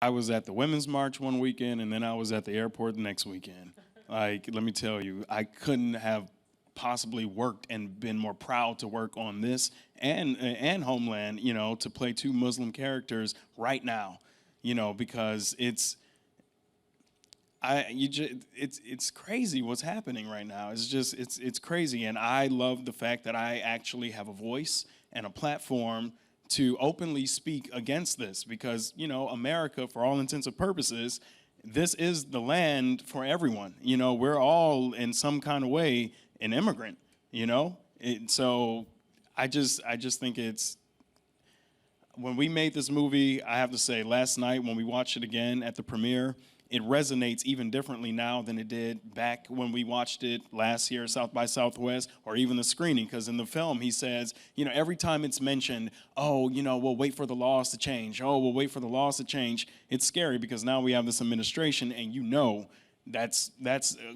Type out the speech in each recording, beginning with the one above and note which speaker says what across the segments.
Speaker 1: I was at the Women's March one weekend, and then I was at the airport the next weekend. Like, let me tell you, I couldn't have possibly worked and been more proud to work on this and Homeland, you know, to play two Muslim characters right now, you know, because it's crazy what's happening right now. It's crazy, and I love the fact that I actually have a voice and a platform to openly speak against this, because, you know, America, for all intents and purposes, this is the land for everyone. You know, we're all in some kind of way an immigrant, you know? So I just think it's, when we made this movie, I have to say, last night when we watched it again at the premiere, it resonates even differently now than it did back when we watched it last year at South by Southwest, or even the screening, because in the film he says, you know, every time it's mentioned, oh, you know, we'll wait for the laws to change. Oh, we'll wait for the laws to change. It's scary because now we have this administration, and you know that's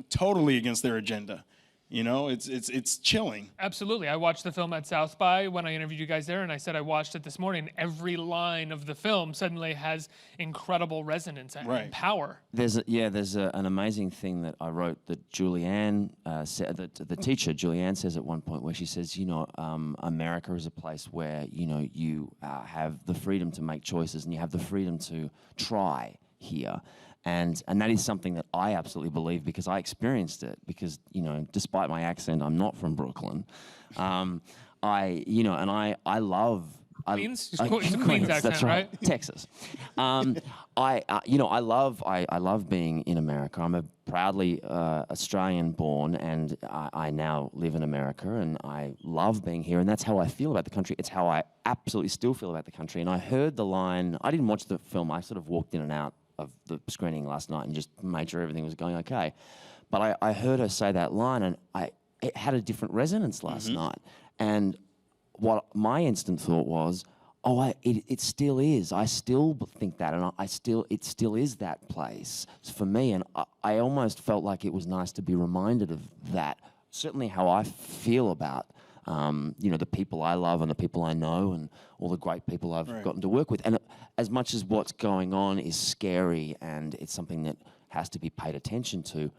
Speaker 1: totally against their agenda. You know, it's chilling.
Speaker 2: Absolutely. I watched the film at South by when I interviewed you guys there, and I said I watched it this morning. Every line of the film suddenly has incredible resonance and power.
Speaker 3: There's an amazing thing that I wrote that Julianne said, that the teacher Julianne says at one point, where she says, you know, America is a place where, you know, you have the freedom to make choices and you have the freedom to try here. And that is something that I absolutely believe, because I experienced it. Because, you know, despite my accent, I'm not from Brooklyn. I love
Speaker 2: Queens. Queens accent,
Speaker 3: that's right? Texas. You know, I love being in America. I'm a proudly Australian born, and I now live in America, and I love being here, and that's how I feel about the country. It's how I absolutely still feel about the country. And I heard the line. I didn't watch the film. I sort of walked in and out of the screening last night and just made sure everything was going okay. But I heard her say that line, and it had a different resonance last night. And what my instant thought was, oh, it still is. I still think that, and it still is that place for me. And I almost felt like it was nice to be reminded of that. Certainly how I feel about you know, the people I love and the people I know and all the great people I've gotten to work with. And as much as what's going on is scary and it's something that has to be paid attention to,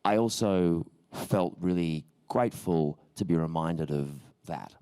Speaker 3: I also felt really grateful to be reminded of that.